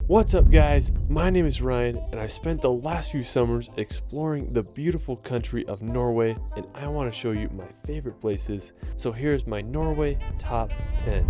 What's up guys, my name is Ryan and I spent the last few summers exploring the beautiful country of Norway and I want to show you my favorite places. So here's my Norway top 10.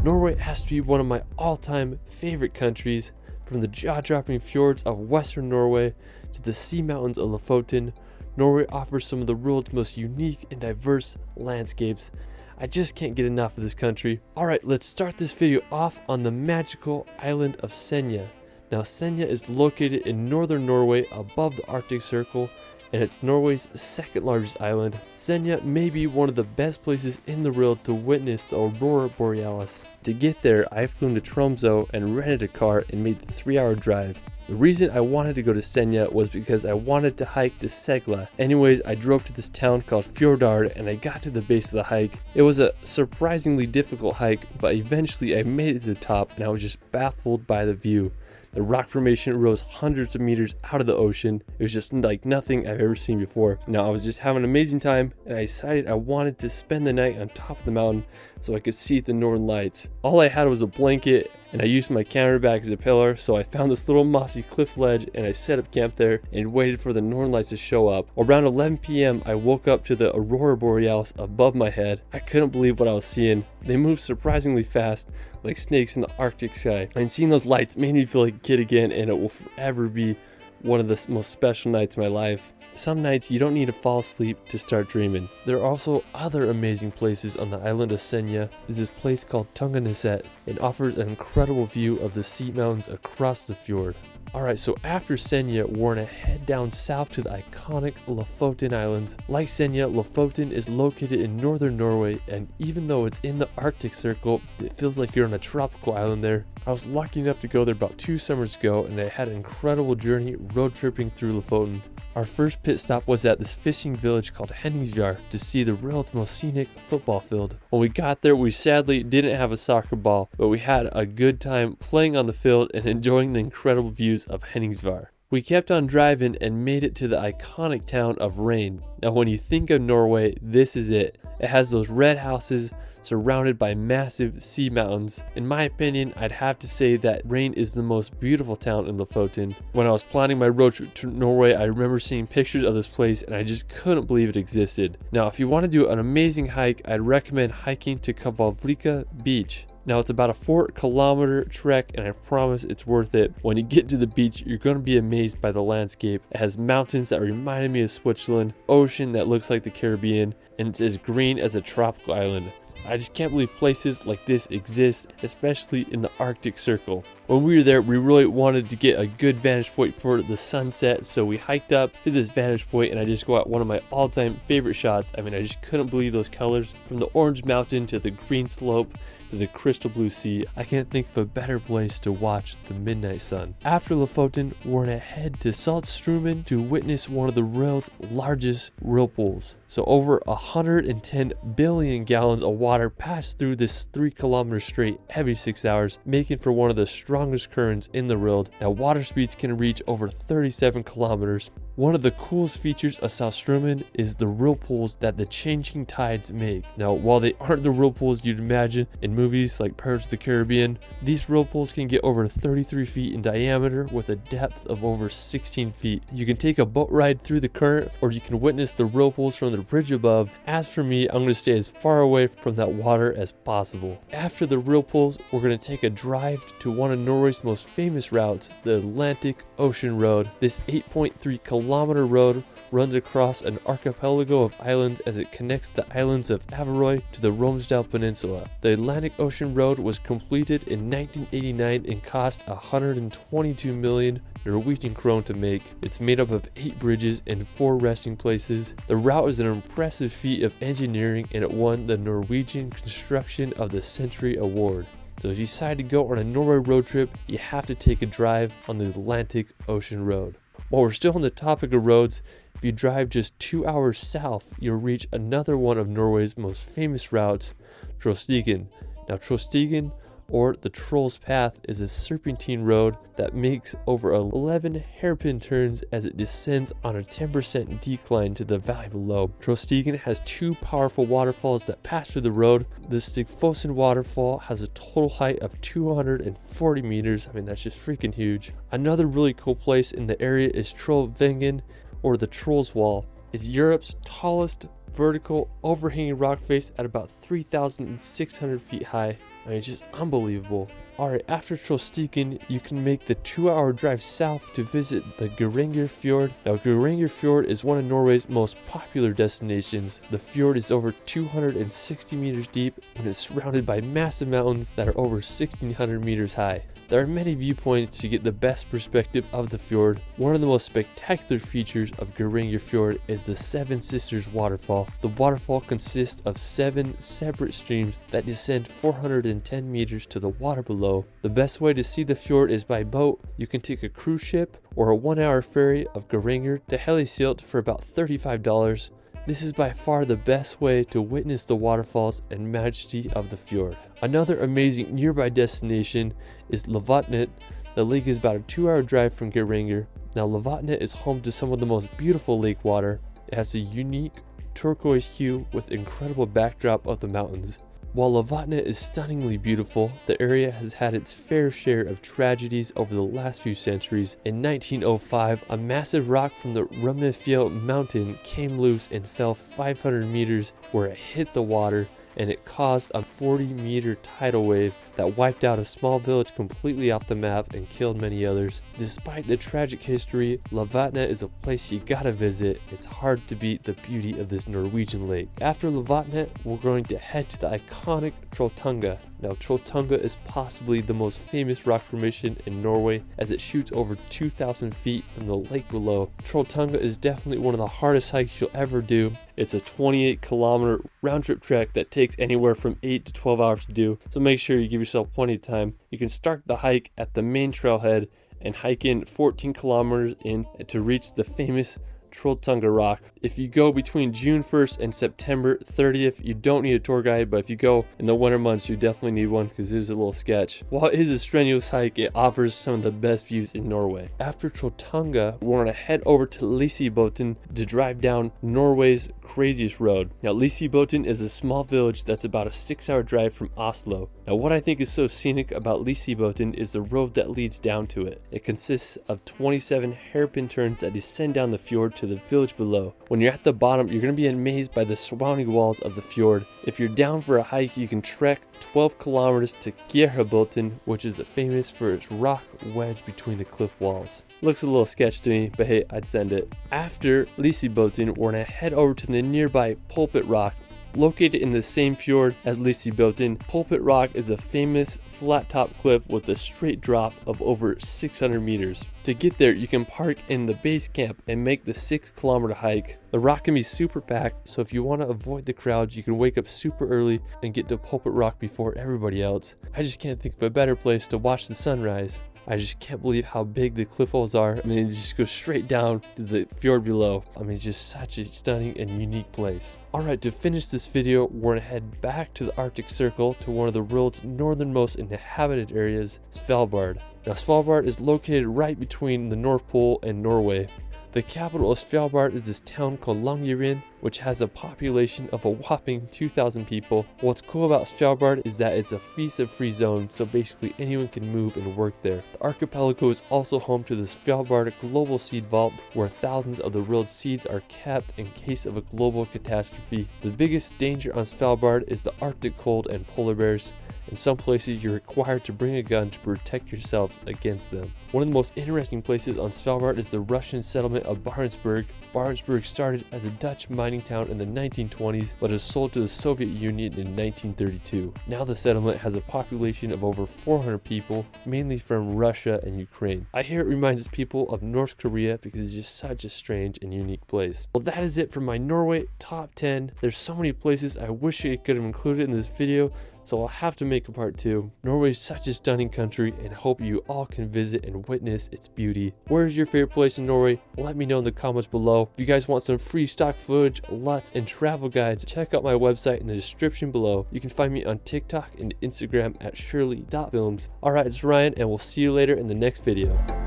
Norway has to be one of my all-time favorite countries. From the jaw-dropping fjords of western Norway to the Sea Mountains of Lofoten, Norway offers some of the world's most unique and diverse landscapes. I just can't get enough of this country. Alright, let's start this video off on the magical island of SENJA. Now SENJA is located in northern Norway above the Arctic Circle, and it's Norway's second largest island. SENJA may be one of the best places in the world to witness the aurora borealis. To get there, I flew into Tromsø and rented a car and made the 3-hour drive. The reason I wanted to go to SENJA was because I wanted to hike to Segla. Anyways, I drove to this town called Fjords and I got to the base of the hike. It was a surprisingly difficult hike, but eventually I made it to the top and I was just baffled by the view. The rock formation rose hundreds of meters out of the ocean. It was just like nothing I've ever seen before. Now I was just having an amazing time and I decided I wanted to spend the night on top of the mountain so I could see the northern lights. All I had was a blanket and I used my camera bag as a pillar, so I found this little mossy cliff ledge and I set up camp there and waited for the northern lights to show up. Around 11 p.m. I woke up to the aurora borealis above my head. I couldn't believe what I was seeing. They moved surprisingly fast, like snakes in the Arctic sky. And seeing those lights made me feel like a kid again, and it will forever be one of the most special nights of my life. Some nights you don't need to fall asleep to start dreaming. There are also other amazing places on the island of SENJA. There's this place called Tunganeset. It offers an incredible view of the Sea Mountains across the fjord. Alright, so after SENJA, we're gonna head down south to the iconic Lofoten Islands. Like SENJA, Lofoten is located in northern Norway, and even though it's in the Arctic Circle, it feels like you're on a tropical island there. I was lucky enough to go there about 2 summers ago, and I had an incredible journey road tripping through Lofoten. Our first pit stop was at this fishing village called Fjords to see the world's most scenic football field. When we got there, we sadly didn't have a soccer ball, but we had a good time playing on the field and enjoying the incredible views of Fjords. We kept on driving and made it to the iconic town of Rain. Now when you think of Norway, this is it. It has those red houses surrounded by massive sea mountains. In my opinion, I'd have to say that Rain is the most beautiful town in Lofoten. When I was planning my road trip to Norway, I remember seeing pictures of this place and I just couldn't believe it existed. Now if you want to do an amazing hike, I'd recommend hiking to KVALVIKA beach. Now it's about a 4-kilometer trek and I promise it's worth it. When you get to the beach, you're going to be amazed by the landscape. It has mountains that reminded me of Switzerland, ocean that looks like the Caribbean, and it's as green as a tropical island. I just can't believe places like this exist, especially in the Arctic Circle. When we were there, we really wanted to get a good vantage point for the sunset, so we hiked up to this vantage point and I just got one of my all-time favorite shots. I mean, I just couldn't believe those colors. From the orange mountain to the green slope to the crystal blue sea, I can't think of a better place to watch the midnight sun. After Lofoten, we're gonna head to Saltstraumen to witness one of the world's largest whirlpools. So over 110 billion gallons of water pass through this 3-kilometer strait every 6 hours, making for one of the strongest currents in the world. Now water speeds can reach over 37 kilometers. One of the coolest features of Saltstraumen is the whirlpools that the changing tides make. Now, while they aren't the whirlpools you'd imagine in movies like Pirates of the Caribbean, these whirlpools can get over 33 feet in diameter with a depth of over 16 feet. You can take a boat ride through the current, or you can witness the whirlpools from the bridge above. As for me, I'm going to stay as far away from that water as possible. After the whirlpools, we're going to take a drive to one of Norway's most famous routes, the Atlantic Ocean Road. This 8.3-kilometer road runs across an archipelago of islands as it connects the islands of Averøy to the Romsdal Peninsula. The Atlantic Ocean Road was completed in 1989 and cost 122 million Norwegian krone to make. It's made up of 8 bridges and 4 resting places. The route is an impressive feat of engineering and it won the Norwegian Construction of the Century Award. So if you decide to go on a Norway road trip, you have to take a drive on the Atlantic Ocean Road. While we're still on the topic of roads, if you drive just 2 hours south, you'll reach another one of Norway's most famous routes, Trostigen. Now Trostigen or the Troll's Path is a serpentine road that makes over 11 hairpin turns as it descends on a 10% decline to the valley below. Trollstigen has two powerful waterfalls that pass through the road. The Stigfossen waterfall has a total height of 240 meters. I mean, that's just freaking huge. Another really cool place in the area is Trollvängen, or the Troll's Wall. It's Europe's tallest vertical overhanging rock face at about 3,600 feet high. I mean, just unbelievable. Alright, after Trollstigen, you can make the 2-hour drive south to visit the Geiranger Fjord. Now, Geiranger Fjord is one of Norway's most popular destinations. The fjord is over 260 meters deep and is surrounded by massive mountains that are over 1,600 meters high. There are many viewpoints to get the best perspective of the fjord. One of the most spectacular features of Geiranger Fjord is the Seven Sisters waterfall. The waterfall consists of 7 separate streams that descend 410 meters to the water below. The best way to see the fjord is by boat. You can take a cruise ship or a 1-hour ferry of Geiranger to Helisilt for about $35. This is by far the best way to witness the waterfalls and majesty of the fjord. Another amazing nearby destination is Lofoten. The lake is about a 2-hour drive from Geiranger. Now, Lofoten is home to some of the most beautiful lake water. It has a unique turquoise hue with incredible backdrop of the mountains. While Lofoten is stunningly beautiful, the area has had its fair share of tragedies over the last few centuries. In 1905, a massive rock from the Rumnefjell mountain came loose and fell 500 meters where it hit the water, and it caused a 40-meter tidal wave that wiped out a small village completely off the map and killed many others. Despite the tragic history, Lofoten is a place you gotta visit. It's hard to beat the beauty of this Norwegian lake. After Lofoten, we're going to head to the iconic Trolltunga. Now, Trolltunga is possibly the most famous rock formation in Norway, as it shoots over 2,000 feet from the lake below. Trolltunga is definitely one of the hardest hikes you'll ever do. It's a 28-kilometer round-trip trek that takes anywhere from 8 to 12 hours to do, so make sure you give yourself plenty of time. You can start the hike at the main trailhead and hike in 14 kilometers in to reach the famous Trolltunga rock. If you go between June 1st and September 30th, you don't need a tour guide, but if you go in the winter months, you definitely need one because it is a little sketch. While it is a strenuous hike, it offers some of the best views in Norway. After Trolltunga, we're going to head over to Liseboten to drive down Norway's craziest road. Now, Liseboten is a small village that's about a 6-hour drive from Oslo. Now, what I think is so scenic about Liseboten is the road that leads down to it. It consists of 27 hairpin turns that descend down the fjord to the village below. When you're at the bottom, you're going to be amazed by the surrounding walls of the fjord. If you're down for a hike, you can trek 12 kilometers to Gjerdebotn, which is famous for its rock wedge between the cliff walls. Looks a little sketch to me, but hey, I'd send it. After Liseboten, we're going to head over to the nearby Pulpit Rock. Located in the same fjord as Liseboten, Pulpit Rock is a famous flat-top cliff with a straight drop of over 600 meters. To get there, you can park in the base camp and make the 6-kilometer hike. The rock can be super packed, so if you want to avoid the crowds, you can wake up super early and get to Pulpit Rock before everybody else. I just can't think of a better place to watch the sunrise. I just can't believe how big the cliff walls are. I mean, it just goes straight down to the fjord below. I mean, just such a stunning and unique place. Alright, to finish this video, we're gonna head back to the Arctic Circle to one of the world's northernmost inhabited areas, Svalbard. Now, Svalbard is located right between the North Pole and Norway. The capital of Svalbard is this town called Longyearbyen, which has a population of a whopping 2,000 people. What's cool about Svalbard is that it's a visa-free zone, so basically anyone can move and work there. The archipelago is also home to the Svalbard Global Seed Vault, where thousands of the world's seeds are kept in case of a global catastrophe. The biggest danger on Svalbard is the Arctic cold and polar bears. In some places, you're required to bring a gun to protect yourselves against them. One of the most interesting places on Svalbard is the Russian settlement of BARENTSBURG. BARENTSBURG started as a Dutch mining town in the 1920s, but was sold to the Soviet Union in 1932. Now the settlement has a population of over 400 people, mainly from Russia and Ukraine. I hear it reminds people of North Korea because it's just such a strange and unique place. Well, that is it for my Norway top 10. There's so many places I wish I could have included in this video, so I'll have to make a part 2. Norway is such a stunning country, and I hope you all can visit and witness its beauty. Where is your favorite place in Norway? Let me know in the comments below. If you guys want some free stock footage, LUTs, and travel guides, check out my website in the description below. You can find me on TikTok and Instagram at shirley.films. Alright, it's Ryan, and we'll see you later in the next video.